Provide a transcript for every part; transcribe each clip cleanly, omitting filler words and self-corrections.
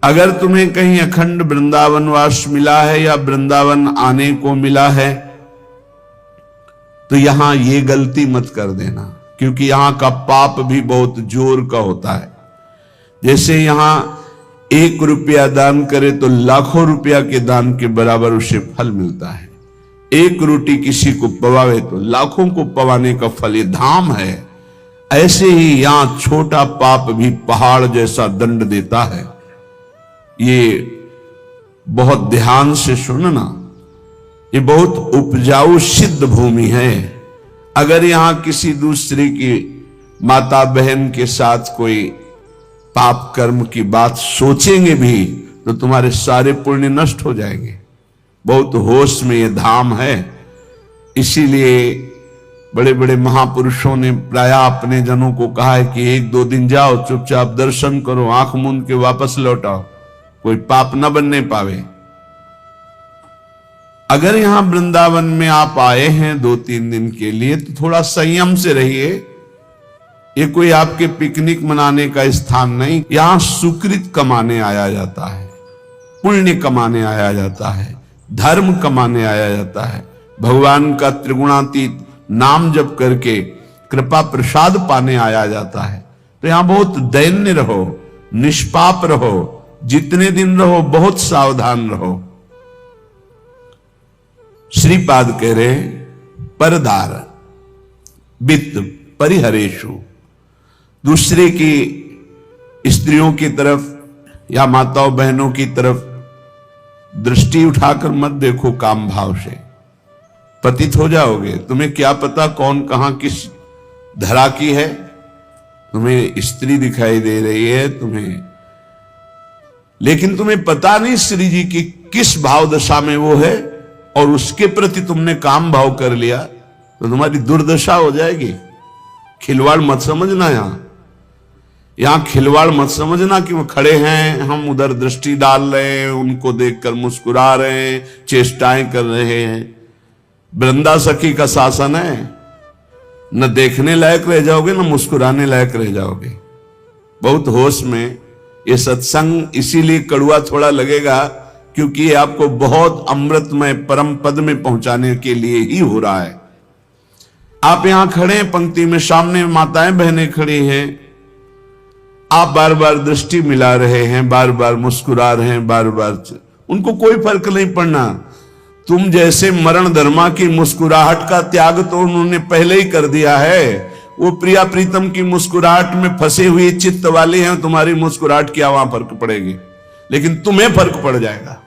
अगर तुम्हें कहीं अखंड वृंदावनवास मिला है या वृंदावन आने को मिला है तो यहां ये गलती मत कर देना, क्योंकि यहां का पाप भी बहुत जोर का होता है। जैसे यहां 1 रुपया दान करे तो लाखों रुपया के दान के बराबर उसे फल मिलता है। 1 रोटी किसी को पवावे तो लाखों को पवाने का फल, ये धाम है। ऐसे ही यहां छोटा पाप भी पहाड़ जैसा दंड देता है। ये बहुत ध्यान से सुनना, ये बहुत उपजाऊ सिद्ध भूमि है। अगर यहां किसी दूसरे की माता बहन के साथ कोई पाप कर्म की बात सोचेंगे भी तो तुम्हारे सारे पुण्य नष्ट हो जाएंगे। बहुत होश में ये धाम है। इसीलिए बड़े बड़े महापुरुषों ने प्राय अपने जनों को कहा है कि 1-2 दिन जाओ, चुपचाप दर्शन करो, आंख मूंद के वापस लौट आओ, कोई पाप न बनने पावे। अगर यहां वृंदावन में आप आए हैं 2-3 दिन के लिए तो थोड़ा संयम से रहिए। ये कोई आपके पिकनिक मनाने का स्थान नहीं। यहां सुकृत कमाने आया जाता है, पुण्य कमाने आया जाता है, धर्म कमाने आया जाता है, भगवान का त्रिगुणातीत नाम जप करके कृपा प्रसाद पाने आया जाता है। तो यहां बहुत दैन्य रहो, निष्पाप रहो, जितने दिन रहो बहुत सावधान रहो। श्रीपाद कह रहे परदार वित्त परिहरेशु, दूसरे की स्त्रियों की तरफ या माताओं बहनों की तरफ दृष्टि उठाकर मत देखो काम भाव से, पतित हो जाओगे। तुम्हें क्या पता कौन कहां किस धरा की है। तुम्हें स्त्री दिखाई दे रही है तुम्हें, लेकिन तुम्हें पता नहीं श्री जी की किस भाव दशा में वो है, और उसके प्रति तुमने काम भाव कर लिया तो तुम्हारी दुर्दशा हो जाएगी। खिलवाड़ मत समझना। यहां खिलवाड़ मत समझना कि वो खड़े हैं, हम उधर दृष्टि डाल रहे हैं, उनको देखकर मुस्कुरा रहे हैं, चेष्टाएं कर रहे हैं। वृंदा सखी का शासन है, न देखने लायक रह जाओगे न मुस्कुराने लायक रह जाओगे। बहुत होश में। ये सत्संग इसीलिए कड़वा थोड़ा लगेगा क्योंकि ये आपको बहुत अमृतमय परम पद में पहुंचाने के लिए ही हो रहा है। आप यहां खड़े हैं पंक्ति में, सामने माताएं बहनें खड़ी हैं, आप बार बार दृष्टि मिला रहे हैं, बार बार मुस्कुरा रहे हैं, बार बार, उनको कोई फर्क नहीं पड़ना। तुम जैसे मरण धर्मा की मुस्कुराहट का त्याग तो उन्होंने पहले ही कर दिया है। वो प्रिया प्रीतम की मुस्कुराहट में फंसे हुए चित्त वाले हैं, तुम्हारी मुस्कुराहट क्या वहां फर्क पड़ेगी, लेकिन तुम्हें फर्क पड़ जाएगा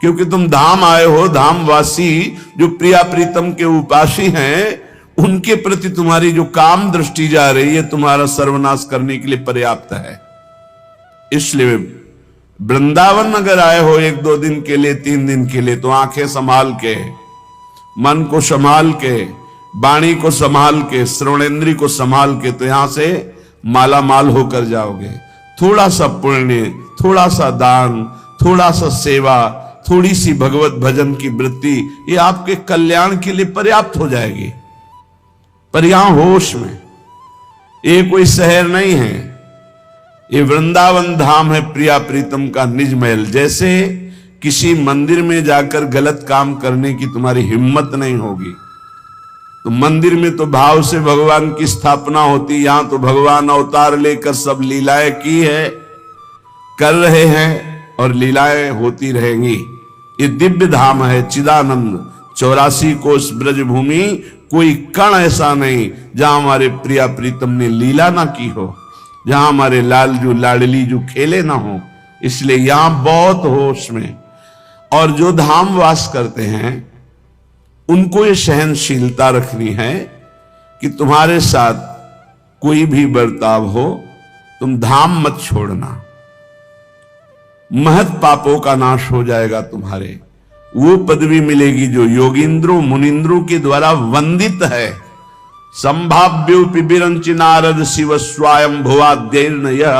क्योंकि तुम धाम आए हो। धामवासी जो प्रिया प्रीतम के उपासी हैं, उनके प्रति तुम्हारी जो काम दृष्टि जा रही है तुम्हारा सर्वनाश करने के लिए पर्याप्त है। इसलिए वृंदावन अगर आए हो 1-2 दिन के लिए, 3 दिन के लिए, तो आंखें संभाल के, मन को संभाल के, वाणी को संभाल के, श्रवणेंद्री को संभाल के, तो यहां से माला माल होकर जाओगे। थोड़ा सा पुण्य, थोड़ा सा दान, थोड़ा सा सेवा, थोड़ी सी भगवत भजन की वृत्ति, ये आपके कल्याण के लिए पर्याप्त हो जाएगी। पर यहां होश में, ये कोई शहर नहीं है, ये वृंदावन धाम है, प्रिया प्रीतम का निज महल। जैसे किसी मंदिर में जाकर गलत काम करने की तुम्हारी हिम्मत नहीं होगी, तो मंदिर में तो भाव से भगवान की स्थापना होती, यहां तो भगवान अवतार लेकर सब लीलाएं की है, कर रहे हैं और लीलाएं होती रहेंगी। ये दिव्य धाम है चिदानंद। 84 कोस ब्रज भूमि, कोई कण ऐसा नहीं जहां हमारे प्रिया प्रीतम ने लीला ना की हो, जहां हमारे लालजू लाडली जो खेले ना हो। इसलिए यहां बहुत होश में। और जो धाम वास करते हैं उनको ये सहनशीलता रखनी है कि तुम्हारे साथ कोई भी बर्ताव हो, तुम धाम मत छोड़ना। महत पापों का नाश हो जाएगा तुम्हारे। वो पदवी मिलेगी जो योगींद्रों मुनिंद्रों के द्वारा वंदित है। संभाव्योपि बिरंच नारद शिव स्वयं भुवाद्यैर्न यह,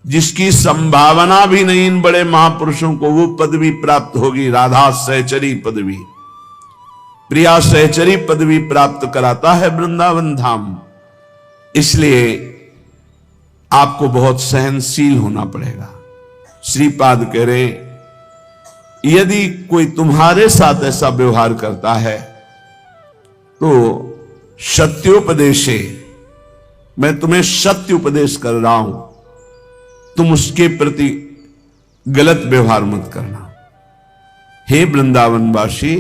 जिसकी संभावना भी नहीं इन बड़े महापुरुषों को वो पदवी प्राप्त होगी। राधा सहचरी पदवी, प्रिया सहचरी पदवी प्राप्त कराता है वृंदावन धाम। इसलिए आपको बहुत सहनशील होना पड़ेगा। श्रीपाद कह रहे, यदि कोई तुम्हारे साथ ऐसा व्यवहार करता है तो सत्योपदेशे, मैं तुम्हें सत्य उपदेश कर रहा हूं, तुम उसके प्रति गलत व्यवहार मत करना। हे वृंदावनवासी,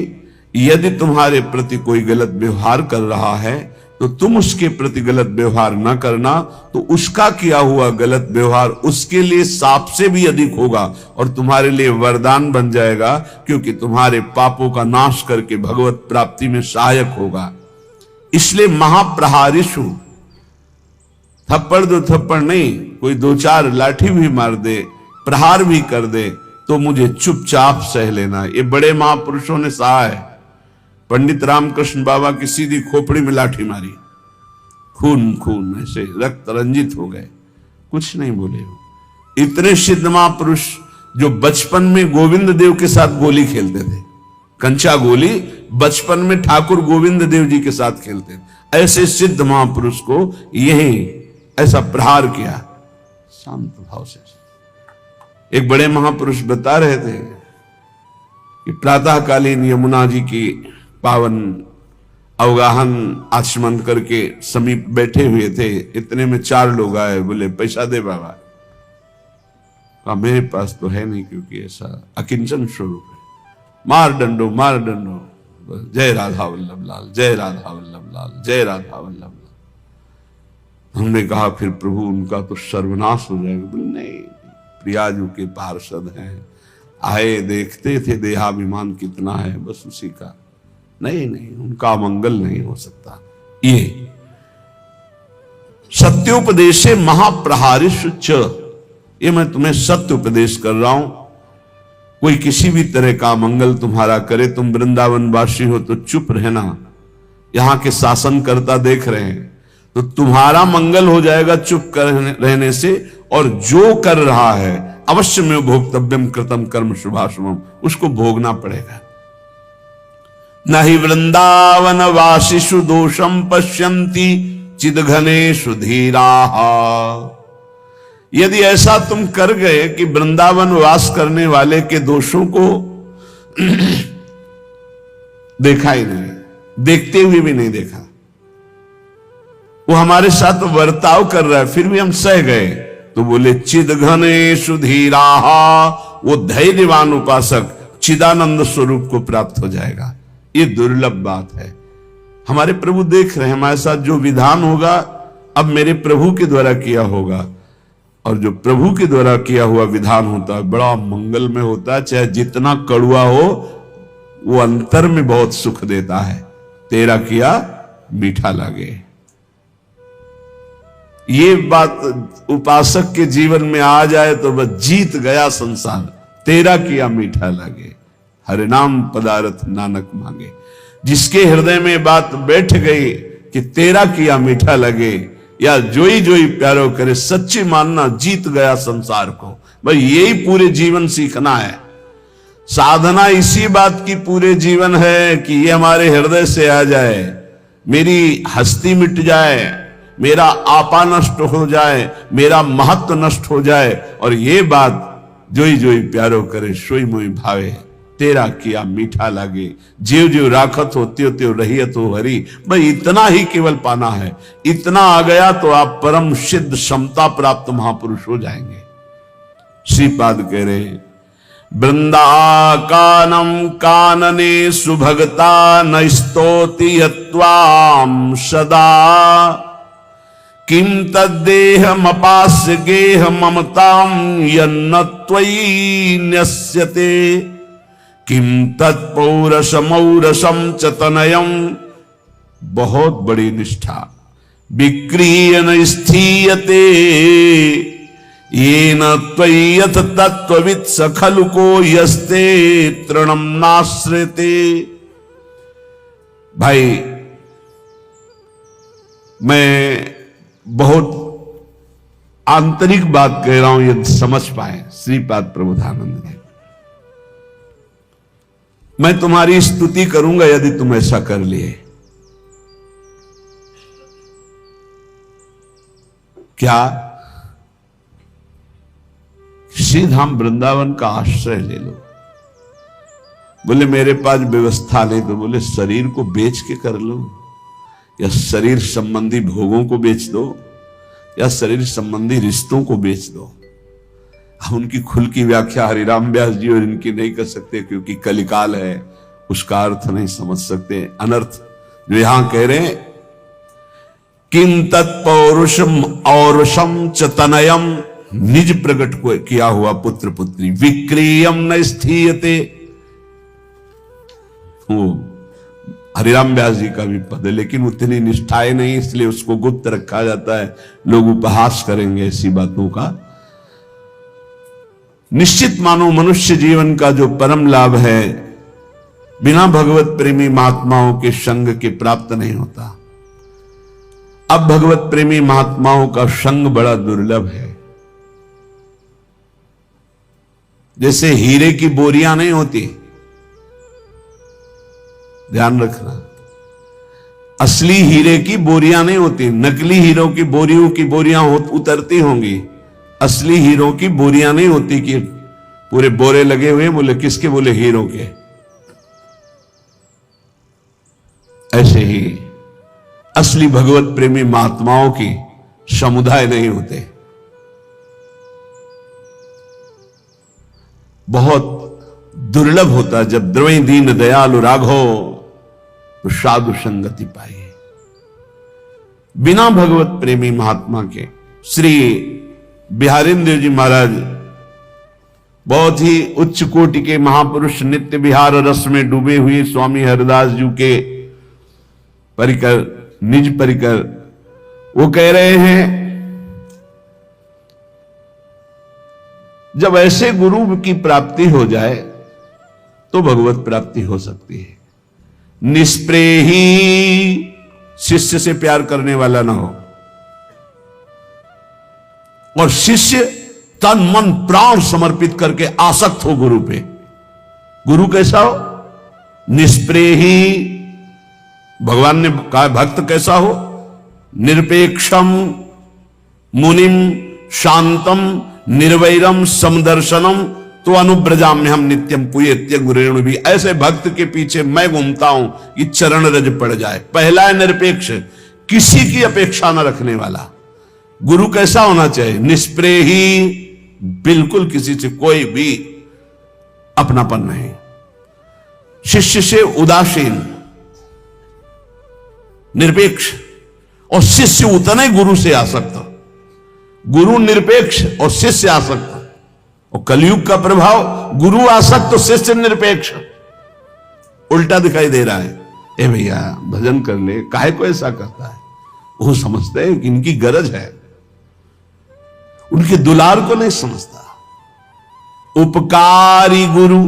यदि तुम्हारे प्रति कोई गलत व्यवहार कर रहा है तो तुम उसके प्रति गलत व्यवहार न करना, तो उसका किया हुआ गलत व्यवहार उसके लिए साप से भी अधिक होगा और तुम्हारे लिए वरदान बन जाएगा, क्योंकि तुम्हारे पापों का नाश करके भगवत प्राप्ति में सहायक होगा। इसलिए महाप्रहारिषु, थप्पड़ दो थप्पड़ नहीं, कोई दो चार लाठी भी मार दे, प्रहार भी कर दे, तो मुझे चुपचाप सह लेना। ये बड़े महापुरुषों ने सहा है। पंडित रामकृष्ण बाबा की सीधी खोपड़ी में लाठी मारी, खून खून ऐसे रक्त रंजित हो गए, कुछ नहीं बोले हो। इतने सिद्ध महापुरुष जो बचपन में गोविंद देव के साथ गोली खेलते थे, कंचा गोली बचपन में ठाकुर गोविंद देव जी के साथ खेलते थे, ऐसे सिद्ध महापुरुष को यही ऐसा प्रहार किया शांत भाव से। एक बड़े महापुरुष बता रहे थे कि प्रातःकालीन यमुना जी की पावन अवगाहन आचमन करके समीप बैठे हुए थे, इतने में 4 लोग आए, बोले पैसा दे बाबा। कहा मेरे पास तो है नहीं, क्योंकि ऐसा अकिंचन स्वरूप है। मार डंडो मार डंडो, जय राधा वल्लभ लाल, जय राधा वल्लभ लाल, जय राधा वल्लभ लाल। हमने कहा फिर प्रभु उनका तो सर्वनाश हो जाएगा। बोले नहीं, प्रियाजू के पार्षद हैं, आए देखते थे देहाभिमान कितना है, बस उसी का। नहीं नहीं, उनका मंगल नहीं हो सकता। ये सत्योपदेशे महाप्रहारिष च, ये मैं तुम्हें सत्य उपदेश कर रहा हूं। कोई किसी भी तरह का मंगल तुम्हारा करे, तुम वृंदावनवासी हो तो चुप रहना। यहां के शासनकर्ता देख रहे हैं, तो तुम्हारा मंगल हो जाएगा चुप रहने से, और जो कर रहा है अवश्य में भोक्तव्यम कृतम कर्म शुभाशुभम, उसको भोगना पड़ेगा। नहि वृंदावन वासिषु दोषम पश्यन्ति चिदघनेषु धीराः। यदि ऐसा तुम कर गए कि वृंदावन वास करने वाले के दोषों को देखा ही नहीं, देखते हुए भी नहीं देखा, वो हमारे साथ वर्ताव कर रहा है फिर भी हम सह गए, तो बोले चिदघनेषु धीराः, वो धैर्यवान उपासक चिदानंद स्वरूप को प्राप्त हो जाएगा। ये दुर्लभ बात है। हमारे प्रभु देख रहे हैं हमारे साथ जो विधान होगा अब मेरे प्रभु के द्वारा किया होगा, और जो प्रभु के द्वारा किया हुआ विधान होता है बड़ा मंगलमय होता है, चाहे जितना कड़वा हो वो अंतर में बहुत सुख देता है। तेरा किया मीठा लगे, ये बात उपासक के जीवन में आ जाए तो बस जीत गया संसार। तेरा किया मीठा लगे, हरे नाम पदारथ नानक मांगे। जिसके हृदय में बात बैठ गई कि तेरा किया मीठा लगे, या जोई जोई प्यारो करे, सच्ची मानना जीत गया संसार को। भाई यही पूरे जीवन सीखना है। साधना इसी बात की पूरे जीवन है कि ये हमारे हृदय से आ जाए, मेरी हस्ती मिट जाए, मेरा आपा नष्ट हो जाए, मेरा महत्व नष्ट हो जाए, और ये बात जोई जोई प्यारो करे सोई मोई भावे, तेरा किया मीठा लागे। जीव जीव राखत हो त्यो त्यो रहियत हो हरि। भाई इतना ही केवल पाना है। इतना आ गया तो आप परम सिद्ध समता प्राप्त महापुरुष हो जाएंगे। श्रीपाद कह रहे, वृंदाकानम कानने सुभगता न स्तोति यत्वाम सदा, किम तद्देहमपास्य गेह ममताम यन्न त्वयि न्यस्यते, किम तत्पौरसमौरसम च तनयम। बहुत बड़ी निष्ठा। विक्रिय न स्थीयते येन त्वय्यथ तत्त्ववित् स खलु को यस्ते तृणम नाश्रिते। भाई मैं बहुत आंतरिक बात कह रहा हूं, यदि समझ पाए श्रीपाद प्रबोधानंद ने। मैं तुम्हारी स्तुति करूंगा यदि तुम ऐसा कर लिए। क्या श्री धाम वृंदावन का आश्रय ले लो। बोले मेरे पास व्यवस्था नहीं, तो बोले शरीर को बेच के कर लो, या शरीर संबंधी भोगों को बेच दो, या शरीर संबंधी रिश्तों को बेच दो। हम उनकी खुल की व्याख्या हरिराम व्यास जी और इनकी नहीं कर सकते, क्योंकि कलिकाल है, उसका अर्थ नहीं समझ सकते। अनर्थ जो यहां कह रहे हैं, किम तत्पौरुषम औरुषम च तनयम, निज प्रकट को किया हुआ पुत्र पुत्री, विक्रियम न स्थीयते। वो हरिराम व्यास जी का भी पद है, लेकिन उतनी निष्ठाएं नहीं, इसलिए उसको गुप्त रखा जाता है। लोग उपहास करेंगे ऐसी बातों का। निश्चित मानो मनुष्य जीवन का जो परम लाभ है, बिना भगवत प्रेमी महात्माओं के संग के प्राप्त नहीं होता। अब भगवत प्रेमी महात्माओं का संग बड़ा दुर्लभ है। जैसे हीरे की बोरियां नहीं होती, ध्यान रखना, असली हीरे की बोरियां नहीं होती, नकली हीरों की बोरियां उतरती होंगी, असली हीरों की बोरियां नहीं होती कि पूरे बोरे लगे हुए। बोले किसके? बोले हीरों के। ऐसे ही असली भगवत प्रेमी महात्माओं की समुदाय नहीं होते। बहुत दुर्लभ होता जब द्रवई दीन दयालु राघो तो साधु संगति पाई। बिना भगवत प्रेमी महात्मा के श्री बिहारेंद्र जी महाराज बहुत ही उच्च कोटि के महापुरुष, नित्य विहार रस में डूबे हुए स्वामी हरिदास जी के परिकर, निज परिकर, वो कह रहे हैं जब ऐसे गुरु की प्राप्ति हो जाए तो भगवत प्राप्ति हो सकती है। निष्प्रेही, शिष्य से प्यार करने वाला ना हो, और शिष्य तन मन प्राण समर्पित करके आसक्त हो गुरु पे। गुरु कैसा हो? निष्प्रेही। भगवान ने कहा भक्त कैसा हो? निरपेक्षम मुनिम शांतम निर्वैरम समदर्शनम तो अनुब्रजाम में हम नित्यम पुयेत्य गुरेणु भी। ऐसे भक्त के पीछे मैं घूमता हूं कि चरण रज पड़ जाए। पहला है निरपेक्ष, किसी की अपेक्षा न रखने वाला। गुरु कैसा होना चाहिए? निष्प्रेही, बिल्कुल किसी से कोई भी अपनापन नहीं, शिष्य से उदासीन, निरपेक्ष। और शिष्य उतने गुरु से आसक्त। गुरु निरपेक्ष और शिष्य आसक्त। और कलयुग का प्रभाव, गुरु आसक्त तो शिष्य निरपेक्ष, उल्टा दिखाई दे रहा है। ए भैया भजन कर ले, काहे को ऐसा करता है? वो समझते हैं कि इनकी गरज है, उनके दुलार को नहीं समझता। उपकारी गुरु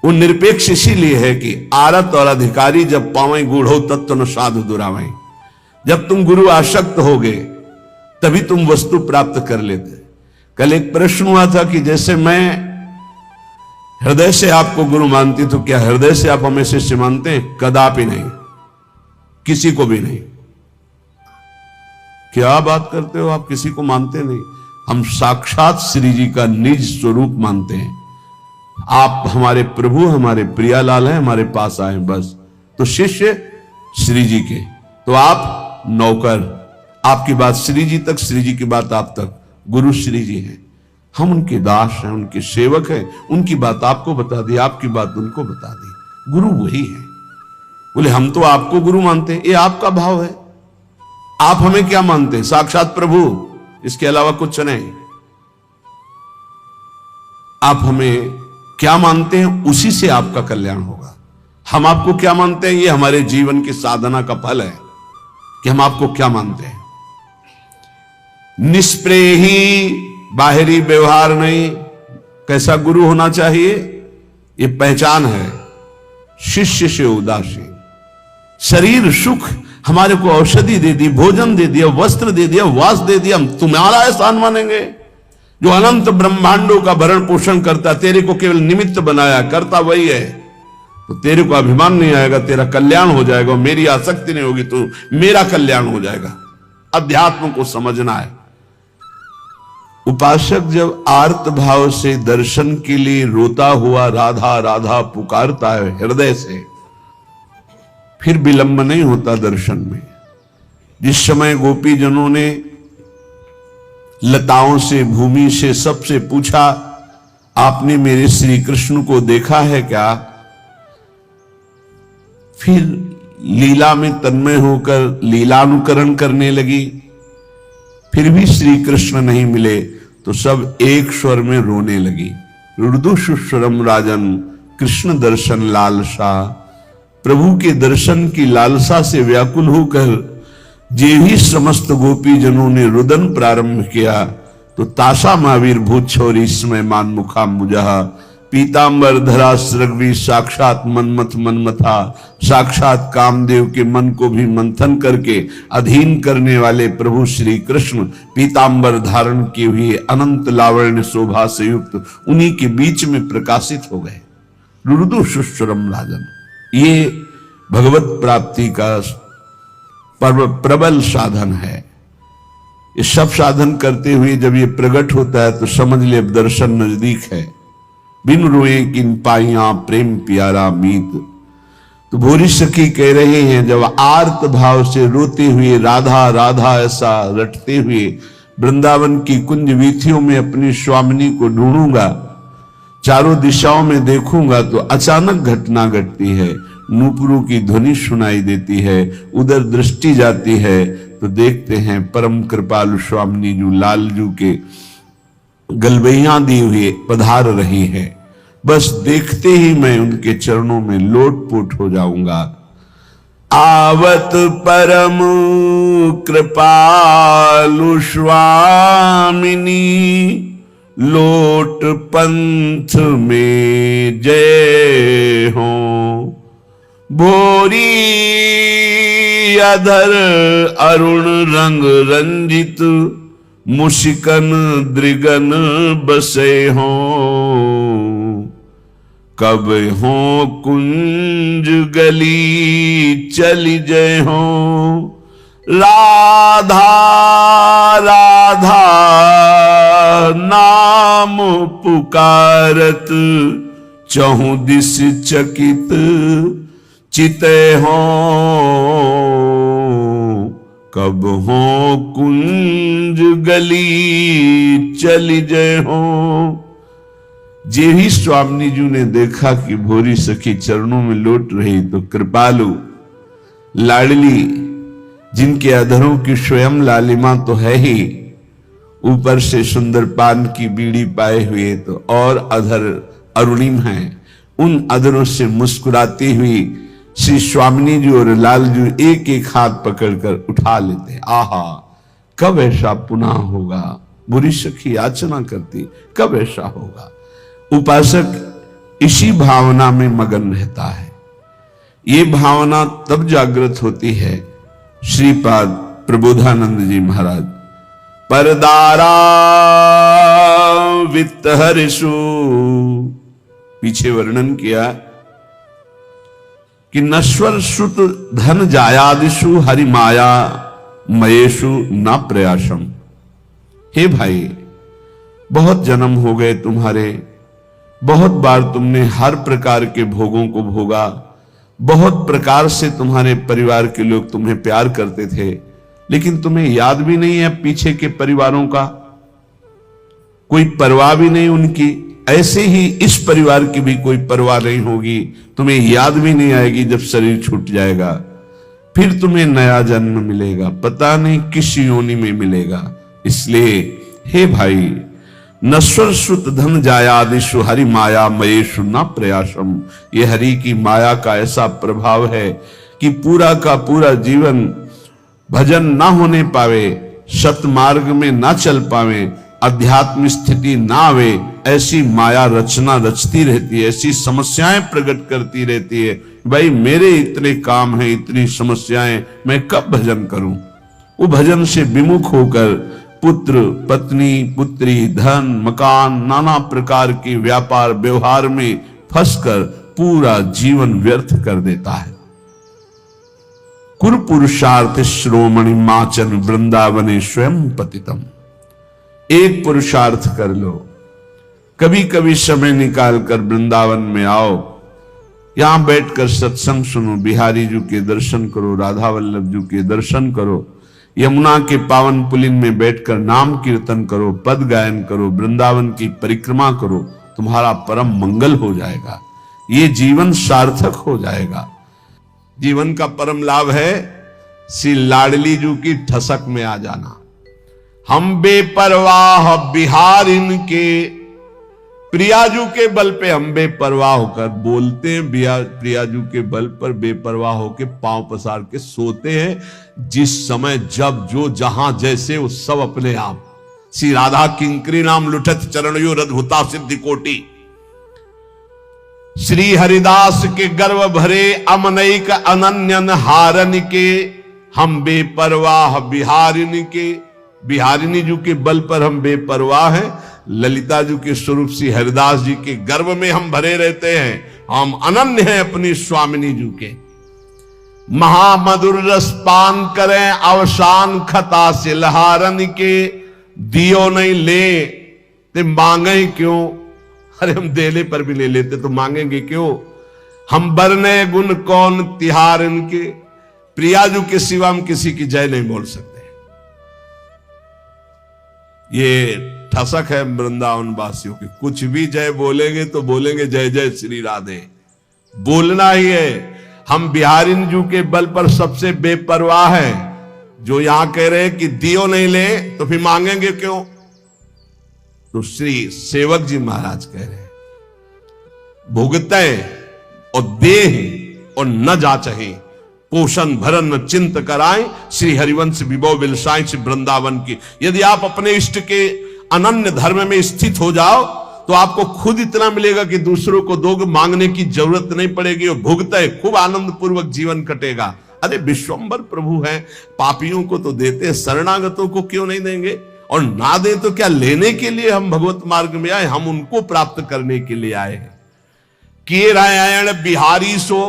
वो निरपेक्ष इसीलिए है कि आरत और अधिकारी जब पावे गूढ़ो तत्व न साधु दुरावे। जब तुम गुरु आसक्त होगे तभी तुम वस्तु प्राप्त कर लेते। कल एक प्रश्न हुआ था कि जैसे मैं हृदय से आपको गुरु मानती, तो क्या हृदय से आप हमें शिष्य मानते हैं? कदापि नहीं, किसी को भी नहीं। क्या बात करते हो आप? किसी को मानते नहीं। हम साक्षात श्री जी का निज स्वरूप मानते हैं। आप हमारे प्रभु, हमारे प्रियालाल हैं, हमारे पास आए बस। तो शिष्य श्री जी के, तो आप नौकर। आपकी बात श्री जी तक, श्री जी की बात आप तक। गुरु श्री जी हैं, हम उनके दास हैं, उनके सेवक हैं। उनकी बात आपको बता दी, आपकी बात उनको बता दी। गुरु वही है। बोले हम तो आपको गुरु मानते हैं। ये आपका भाव है। आप हमें क्या मानते हैं? साक्षात प्रभु, इसके अलावा कुछ नहीं। आप हमें क्या मानते हैं, उसी से आपका कल्याण होगा। हम आपको क्या मानते हैं, ये हमारे जीवन की साधना का फल है कि हम आपको क्या मानते हैं। निष्प्रेही, बाहरी व्यवहार नहीं। कैसा गुरु होना चाहिए? ये पहचान है। शिष्य से उदासीन। शरीर सुख, हमारे को औषधि दे दी, भोजन दे दिया, वस्त्र दे दिया, वास दे दिया, हम तुम्हारा एहसान मानेंगे? जो अनंत ब्रह्मांडों का भरण पोषण करता, तेरे को केवल निमित्त बनाया, करता वही है। तो तेरे को अभिमान नहीं आएगा, तेरा कल्याण हो जाएगा। मेरी आसक्ति नहीं होगी तो मेरा कल्याण हो जाएगा। अध्यात्म को समझना है। उपासक जब आर्त भाव से दर्शन के लिए रोता हुआ राधा राधा पुकारता है हृदय से, फिर विलंब नहीं होता दर्शन में। जिस समय गोपी जनों ने लताओं से, भूमि से, सबसे पूछा, आपने मेरे श्री कृष्ण को देखा है क्या? फिर लीला में तन्मय होकर लीलानुकरण करने लगी, फिर भी श्री कृष्ण नहीं मिले तो सब एक स्वर में रोने लगी। रुदु सुस्वरम राजन कृष्ण दर्शन लालसा। प्रभु के दर्शन की लालसा से व्याकुल होकर जे ही समस्त गोपी जनों ने रुदन प्रारंभ किया तो ताशा महावीर भूत छोरी इसमें मान मुखा मुजहा। पीतांबर धरा सृगवी साक्षात मनमथ मनमथा। साक्षात कामदेव के मन को भी मंथन करके अधीन करने वाले प्रभु श्री कृष्ण पीतांबर धारण किए हुए अनंत लावण्य शोभा से युक्त उन्हीं के बीच में प्रकाशित हो गए। रुदु सुस्वरम राजन, ये भगवत प्राप्ति का प्रबल साधन है। ये सब साधन करते हुए जब ये प्रकट होता है तो समझ ले अब दर्शन नजदीक है। बिन रोए किन पाइया प्रेम प्यारा मीत। तो भोरी सखी कह रहे हैं, जब आर्त भाव से रोते हुए राधा राधा ऐसा रटते हुए वृंदावन की कुंज वीथियों में अपनी स्वामिनी को ढूंढूंगा, चारों दिशाओं में देखूंगा तो अचानक घटना घटती है। नूपुरों की ध्वनि सुनाई देती है, उधर दृष्टि जाती है तो देखते हैं परम कृपालु स्वामिनी जो लालजू के गलबैया दी हुए पधार रही है। बस देखते ही मैं उनके चरणों में लोटपोट हो जाऊंगा। आवत परम कृपालु स्वामिनी लोट पंथ में जय हो। भोरी अधर अरुण रंग रंजित मुशिकन दृगन बसे हो। कब हो कुंज गली चली जय हो। राधा राधा नाम पुकारत चहु दिस चकित चिते हो। कब हो कुंज गली चली जय हो। जे ही स्वामी जी ने देखा कि भोरी सखी चरणों में लौट रही तो कृपालु लाडली, जिनके अधरों की स्वयं लालिमा तो है ही, ऊपर से सुंदर पान की बीड़ी पाए हुए तो और अधर अरुणिम हैं, उन अधरों से मुस्कुराती हुई श्री स्वामिनी जी और लालजू एक एक हाथ पकड़कर उठा लेते। आहा, कब ऐसा पुनः होगा। बुरी सखी याचना करती, कब ऐसा होगा। उपासक इसी भावना में मगन रहता है। ये भावना तब जागृत होती है, श्रीपाद प्रबोधानंद जी महाराज परदारा वित्त हरिषु, पीछे वर्णन किया कि नश्वर सुत धन जायादिषु हरि माया मयेषु न प्रयासम। हे भाई, बहुत जन्म हो गए तुम्हारे, बहुत बार तुमने हर प्रकार के भोगों को भोगा, बहुत प्रकार से तुम्हारे परिवार के लोग तुम्हें प्यार करते थे, लेकिन तुम्हें याद भी नहीं है पीछे के परिवारों का, कोई परवाह भी नहीं उनकी। ऐसे ही इस परिवार की भी कोई परवाह नहीं होगी, तुम्हें याद भी नहीं आएगी जब शरीर छूट जाएगा। फिर तुम्हें नया जन्म मिलेगा, पता नहीं किस योनि में मिलेगा। इसलिए हे भाई, नश्वर सुत धन जायादिषु हरि माया मयेषु न प्रयासम। ये हरि की माया का ऐसा प्रभाव है कि पूरा का पूरा जीवन भजन ना होने पावे, सतमार्ग में ना चल पावे, अध्यात्म स्थिति ना आवे, ऐसी माया रचना रचती रहती है, ऐसी समस्याएं प्रकट करती रहती है। भाई मेरे इतने काम हैं, इतनी समस्याएं, मैं कब भजन करूं। वो भजन से विमुख होकर पुत्र पत्नी पुत्री धन मकान नाना प्रकार के व्यापार व्यवहार में फंसकर पूरा जीवन व्यर्थ कर देता है। कुरु पुरुषार्थ श्रोमणि माचन वृंदावने स्वयं पतितम। एक पुरुषार्थ कर लो, कभी कभी समय निकाल कर वृंदावन में आओ, यहां बैठकर सत्संग सुनो, बिहारी जी के दर्शन करो, राधा वल्लभ जी के दर्शन करो, यमुना के पावन पुलिन में बैठकर नाम कीर्तन करो, पद गायन करो, वृंदावन की परिक्रमा करो, तुम्हारा परम मंगल हो जाएगा, ये जीवन सार्थक हो जाएगा। जीवन का परम लाभ है श्री लाडली जी की ठसक में आ जाना। हम बेपरवाह बिहारिन के, प्रियाजू के बल पे हम बेपरवाह होकर बोलते हैं, प्रियाजू के बल पर बेपरवाह होकर पांव पसार के सोते हैं। जिस समय जब जो जहां जैसे वो सब अपने आप। श्री राधा किंकरी नाम लुठत चरणयो रद्भुता सिद्धि कोटि। श्री हरिदास के गर्व भरे अमनैक अनन्यन हारन के, हम बेपरवाह बिहारिनी के, बिहारिनी जी के बल पर हम बेपरवाह हैं। ललिता जी के स्वरूप श्री हरिदास जी के गर्व में हम भरे रहते हैं, हम अनन्य हैं अपनी स्वामिनी जी के। महामधुर रस पान करें अवसान खता से लहारन के, दियो नहीं ले ते मांगे क्यों। अरे हम देले पर भी ले लेते तो मांगेंगे क्यों। हम बरने गुण कौन तिहार इनके, प्रियाजू के सिवा हम किसी की जय नहीं बोल सकते। ये ठसक है वृंदावन वासियों की, कुछ भी जय बोलेंगे तो बोलेंगे जय जय श्री राधे, बोलना ही है। हम बिहारिन जू के बल पर सबसे बेपरवाह हैं, जो यहां कह रहे हैं कि दियो नहीं ले तो फिर मांगेंगे क्यों। तो श्री सेवक जी महाराज कह रहे हैं भुगते और देह और न जाचहे, पोषण भरन न चिंत कराएं, श्री हरिवंश विभव बिलसाएं श्री वृंदावन की। यदि आप अपने इष्ट के अनन्य धर्म में स्थित हो जाओ तो आपको खुद इतना मिलेगा कि दूसरों को दोगे, मांगने की जरूरत नहीं पड़ेगी और भुगते खूब आनंद पूर्वक जीवन कटेगा। अरे विश्वंभर प्रभु हैं, पापियों को तो देते हैं, शरणागतों को क्यों नहीं देंगे। और ना दे तो क्या लेने के लिए हम भगवत मार्ग में आए, हम उनको प्राप्त करने के लिए आए हैं। किए रायण बिहारी सो,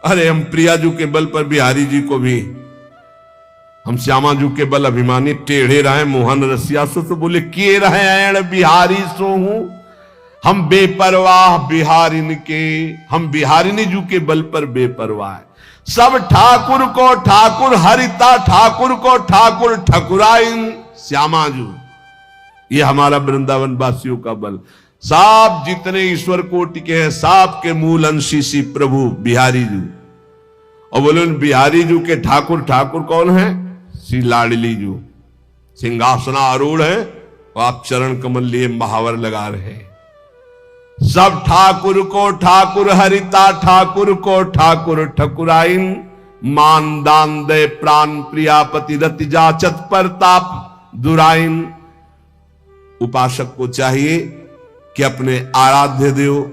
अरे हम प्रियाजू के बल पर बिहारी जी को भी, हम श्यामाजू के बल अभिमानी टेढ़े रहे मोहन रसिया सो, तो बोले किए रायण बिहारी सो हूं, हम बेपरवाह बिहारिन के, हम बिहारिनी जू के बल पर बेपरवाह। सब ठाकुर को ठाकुर हरिता, ठाकुर को ठाकुर ठकुराइन श्यामाजू। ये हमारा वृंदावन वासियों का बल। साब जितने ईश्वर कोटि के हैं, साब के मूल अंशी श्री प्रभु बिहारी जू। और बोले बिहारी जू के ठाकुर, ठाकुर कौन है? श्री लाडली जू। सिंहासना आरूढ़ है और आप चरण कमल लिए महावर लगा रहे हैं। सब ठाकुर को ठाकुर हरिता, ठाकुर को ठाकुर ठकुराइन, मान दान दे प्राण प्रियापति रति जाचत परताप दुराइन। उपासक को चाहिए कि अपने आराध्य देव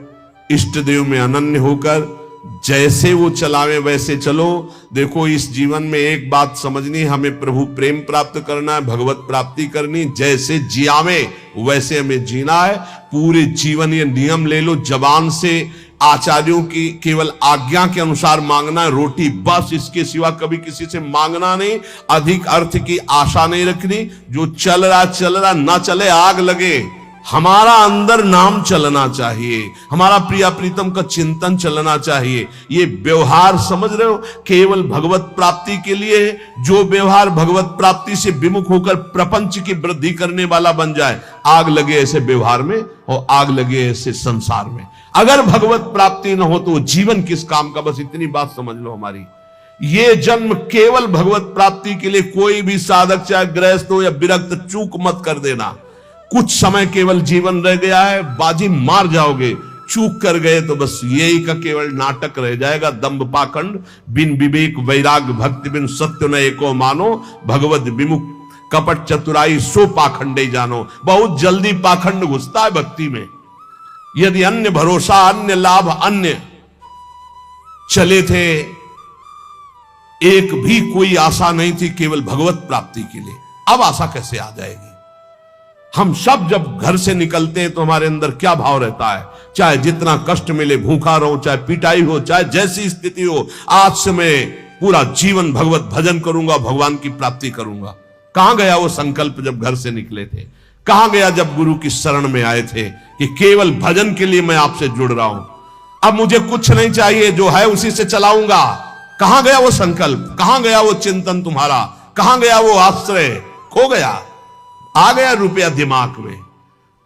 इष्ट देव में अनन्य होकर जैसे वो चलावे वैसे चलो। देखो इस जीवन में एक बात समझनी, हमें प्रभु प्रेम प्राप्त करना है, भगवत प्राप्ति करनी, जैसे जियावे वैसे हमें जीना है। पूरे जीवन ये नियम ले लो, जबान से आचार्यों की केवल आज्ञा के अनुसार मांगना है, रोटी बस, इसके सिवा कभी किसी से मांगना नहीं। अधिक अर्थ की आशा नहीं रखनी, जो चल रहा ना चले आग लगे। हमारा अंदर नाम चलना चाहिए, हमारा प्रिया प्रीतम का चिंतन चलना चाहिए। ये व्यवहार समझ रहे हो, केवल भगवत प्राप्ति के लिए। जो व्यवहार भगवत प्राप्ति से विमुख होकर प्रपंच की वृद्धि करने वाला बन जाए, आग लगे ऐसे व्यवहार में और आग लगे ऐसे संसार में। अगर भगवत प्राप्ति न हो तो जीवन किस काम का, बस इतनी बात समझ लो हमारी। ये जन्म केवल भगवत प्राप्ति के लिए। कोई भी साधक चाहे गृहस्थ हो या विरक्त, चूक मत कर देना। कुछ समय केवल जीवन रह गया है, बाजी मार जाओगे। चूक कर गए तो बस यही का केवल नाटक रह जाएगा। दंभ पाखंड बिन विवेक वैराग भक्ति बिन सत्य न एको मानो, भगवत विमुख कपट चतुराई सो पाखंडे जानो। बहुत जल्दी पाखंड घुसता है भक्ति में। यदि अन्य भरोसा, अन्य लाभ, अन्य चले थे, एक भी कोई आशा नहीं थी केवल भगवत प्राप्ति के लिए, अब आशा कैसे आ जाएगी। हम सब जब घर से निकलते हैं तो हमारे अंदर क्या भाव रहता है, चाहे जितना कष्ट मिले, भूखा रहो, चाहे पिटाई हो, चाहे जैसी स्थिति हो, आज से मैं पूरा जीवन भगवत भजन करूंगा, भगवान की प्राप्ति करूंगा। कहां गया वो संकल्प जब घर से निकले थे? कहां गया जब गुरु की शरण में आए थे कि केवल भजन के लिए मैं आपसे जुड़ रहा हूं, अब मुझे कुछ नहीं चाहिए, जो है उसी से चलाऊंगा? कहां गया वो संकल्प? कहां गया वो चिंतन तुम्हारा? कहां गया वो आश्रय? खो गया। आ गया रुपया दिमाग में,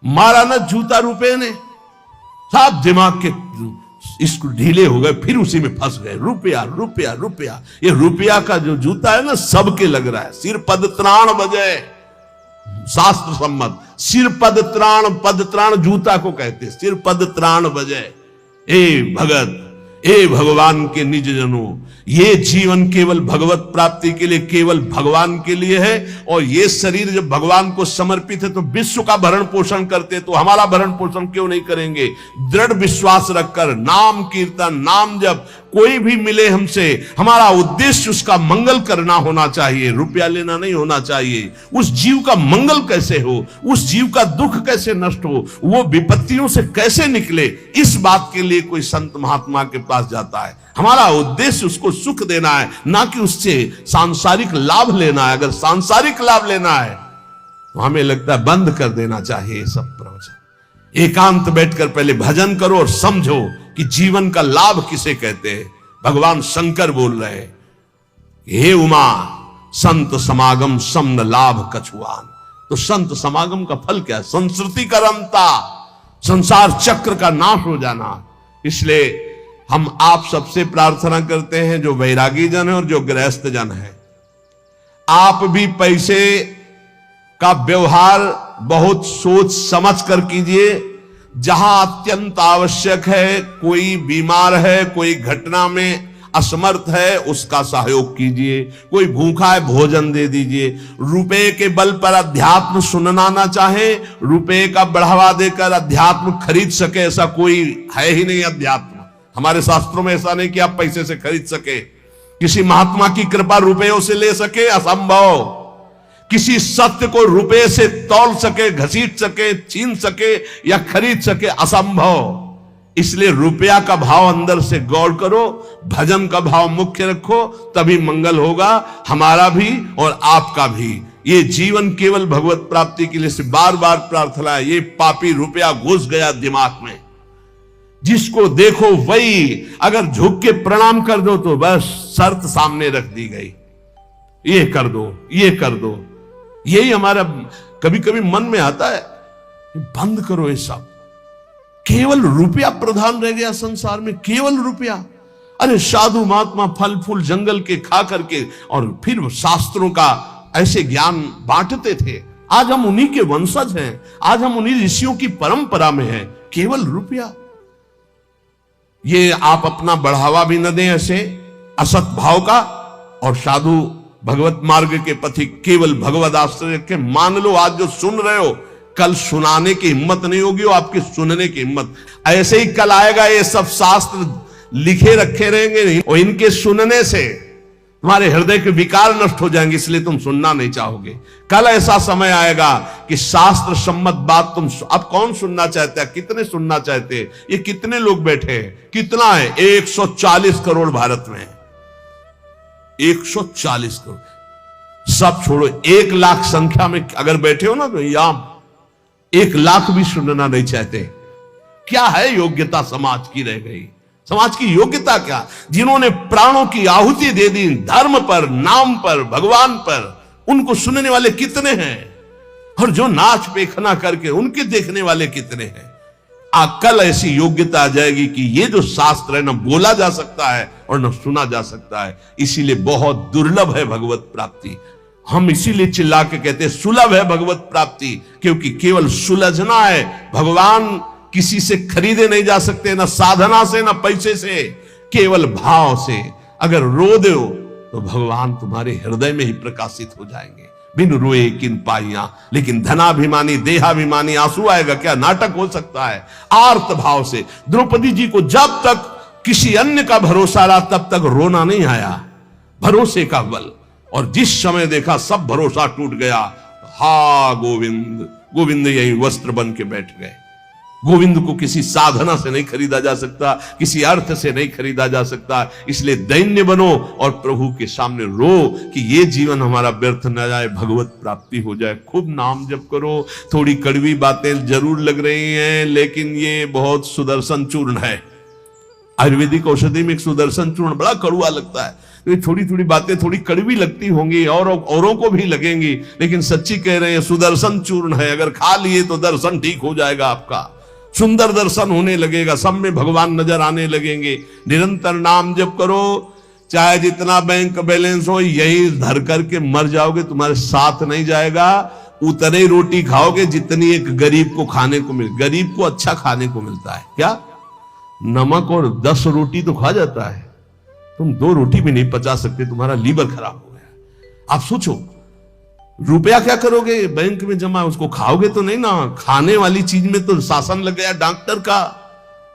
मारा ना जूता रुपये ने, सब दिमाग के इसको ढीले हो गए, फिर उसी में फंस गए। रुपया रुपया रुपया, ये रुपया का जो जूता है ना सबके लग रहा है। सिर पद त्राण बजे, शास्त्र सम्मत सिर पद त्राण जूता को कहते, सिर पद त्राण बजे। ए भगत, ए भगवान के निज जनों, ये जीवन केवल भगवत प्राप्ति के लिए, केवल भगवान के लिए है। और ये शरीर जब भगवान को समर्पित है तो विश्व का भरण पोषण करते, तो हमारा भरण पोषण क्यों नहीं करेंगे? दृढ़ विश्वास रखकर नाम कीर्तन, नाम जब कोई भी मिले हमसे, हमारा उद्देश्य उसका मंगल करना होना चाहिए, रुपया लेना नहीं होना चाहिए। उस जीव का मंगल कैसे हो, उस जीव का दुख कैसे नष्ट हो, वो विपत्तियों से कैसे निकले, इस बात के लिए कोई संत महात्मा के पास जाता है। हमारा उद्देश्य उसको सुख देना है, ना कि उससे सांसारिक लाभ लेना है। अगर सांसारिक लाभ लेना है तो हमें लगता है बंद कर देना चाहिए ये सब प्रवचन। एकांत बैठकर पहले भजन करो और समझो कि जीवन का लाभ किसे कहते हैं। भगवान शंकर बोल रहे हैं, हे उमा संत समागम समन लाभ कछुआन। तो संत समागम का फल क्या है? संस्कृति का रमता, संसार चक्र का नाश हो जाना। इसलिए हम आप सबसे प्रार्थना करते हैं, जो वैरागी जन है और जो गृहस्थ जन है, आप भी पैसे का व्यवहार बहुत सोच समझ कर कीजिए। जहां अत्यंत आवश्यक है, कोई बीमार है, कोई घटना में असमर्थ है, उसका सहयोग कीजिए। कोई भूखा है, भोजन दे दीजिए। रुपए के बल पर अध्यात्म सुनना ना चाहे, रुपए का बढ़ावा देकर अध्यात्म खरीद सके, ऐसा कोई है ही नहीं। अध्यात्म हमारे शास्त्रों में ऐसा नहीं कि आप पैसे से खरीद सके, किसी महात्मा की कृपा रुपयों से ले सके, असंभव। किसी सत्य को रुपए से तौल सके, घसीट सके, छीन सके या खरीद सके, असंभव। इसलिए रुपया का भाव अंदर से गौर करो, भजन का भाव मुख्य रखो, तभी मंगल होगा, हमारा भी और आपका भी। ये जीवन केवल भगवत प्राप्ति के लिए से बार बार प्रार्थना है। ये पापी रुपया घुस गया दिमाग में, जिसको देखो वही अगर झुक के प्रणाम कर दो तो बस शर्त सामने रख दी गई, ये कर दो, ये कर दो। यही हमारा कभी कभी मन में आता है, बंद करो ये सब। केवल रुपया प्रधान रह गया संसार में, केवल रुपया। अरे साधु महात्मा फल फूल जंगल के खा करके और फिर शास्त्रों का ऐसे ज्ञान बांटते थे। आज हम उन्हीं के वंशज हैं, आज हम उन्हीं ऋषियों की परंपरा में हैं। केवल रुपया, ये आप अपना बढ़ावा भी न दें ऐसे असत भाव का। और साधु भगवत मार्ग के पथिक केवल भगवत आश्रय के मान लो। आज जो सुन रहे हो, कल सुनाने की हिम्मत नहीं होगी, आपके सुनने की हिम्मत। ऐसे ही कल आएगा, ये सब शास्त्र लिखे रखे रहेंगे और इनके सुनने से तुम्हारे हृदय के विकार नष्ट हो जाएंगे, इसलिए तुम सुनना नहीं चाहोगे। कल ऐसा समय आएगा कि शास्त्र सम्मत बात तुम अब कौन सुनना चाहता है, कितने सुनना चाहते हैं? ये कितने लोग बैठे हैं? कितना है? 140 करोड़ भारत में, 140 करोड़। सब छोड़ो, 1 लाख संख्या में अगर बैठे हो ना, तो यहां 1 लाख भी सुनना नहीं चाहते। क्या है योग्यता समाज की रह गई? समाज की योग्यता क्या? जिन्होंने प्राणों की आहुति दे दी धर्म पर, नाम पर, भगवान पर, उनको सुनने वाले कितने हैं? और जो नाच पेखना करके उनके देखने वाले कितने हैं? कल ऐसी योग्यता आ जाएगी कि ये जो शास्त्र है ना बोला जा सकता है और न सुना जा सकता है। इसीलिए बहुत दुर्लभ है भगवत प्राप्ति। हम इसीलिए चिल्ला के कहते हैं सुलभ है भगवत प्राप्ति, क्योंकि केवल सुलझना है। भगवान किसी से खरीदे नहीं जा सकते, ना साधना से, ना पैसे से, केवल भाव से। अगर रो दो तो भगवान तुम्हारे हृदय में ही प्रकाशित हो जाएंगे। बिन रोए किन पाइया, लेकिन धनाभिमानी देहाभिमानी आंसू आएगा क्या? नाटक हो सकता है। आर्त भाव से द्रौपदी जी को जब तक किसी अन्य का भरोसा रहा तब तक रोना नहीं आया, भरोसे का बल। और जिस समय देखा सब भरोसा टूट गया, हा गोविंद गोविंद यही वस्त्र बन के बैठ गए। गोविंद को किसी साधना से नहीं खरीदा जा सकता, किसी अर्थ से नहीं खरीदा जा सकता। इसलिए दैन्य बनो और प्रभु के सामने रो कि ये जीवन हमारा व्यर्थ न जाए, भगवत प्राप्ति हो जाए। खूब नाम जप करो। थोड़ी कड़वी बातें जरूर लग रही हैं, लेकिन ये बहुत सुदर्शन चूर्ण है। आयुर्वेदिक औषधि में एक सुदर्शन चूर्ण बड़ा कड़वा लगता है। तो थोड़ी थोड़ी बातें थोड़ी कड़वी लगती होंगी और औरों को भी लगेंगी, लेकिन सच्ची कह रहे हैं सुदर्शन चूर्ण है। अगर खा लिए तो दर्शन ठीक हो जाएगा, आपका सुंदर दर्शन होने लगेगा, सब में भगवान नजर आने लगेंगे। निरंतर नाम जप करो, चाहे जितना बैंक बैलेंस हो, यही धर करके मर जाओगे, तुम्हारे साथ नहीं जाएगा। उतने रोटी खाओगे जितनी एक गरीब को खाने को मिले। गरीब को अच्छा खाने को मिलता है क्या? नमक और 10 रोटी तो खा जाता है, तुम 2 रोटी भी नहीं पचा सकते, तुम्हारा लीवर खराब हो गया। आप सोचो, रुपया क्या करोगे? बैंक में जमा, उसको खाओगे तो नहीं ना। खाने वाली चीज में तो शासन लग गया डॉक्टर का।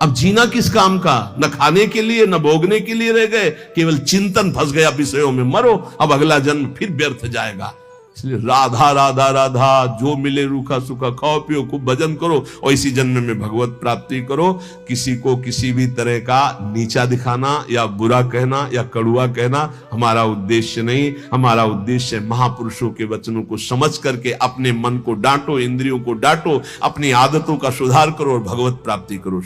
अब जीना किस काम का? न खाने के लिए न भोगने के लिए रह गए, केवल चिंतन फंस गया विषयों में। मरो, अब अगला जन्म फिर व्यर्थ जाएगा। इसलिए राधा राधा राधा, जो मिले रूखा सूखा खाओ पियो, खूब भजन करो और इसी जन्म में भगवत प्राप्ति करो। किसी को किसी भी तरह का नीचा दिखाना या बुरा कहना या कड़ुआ कहना हमारा उद्देश्य नहीं। हमारा उद्देश्य महापुरुषों के वचनों को समझ करके अपने मन को डांटो, इंद्रियों को डांटो, अपनी आदतों का सुधार करो और भगवत प्राप्ति करो।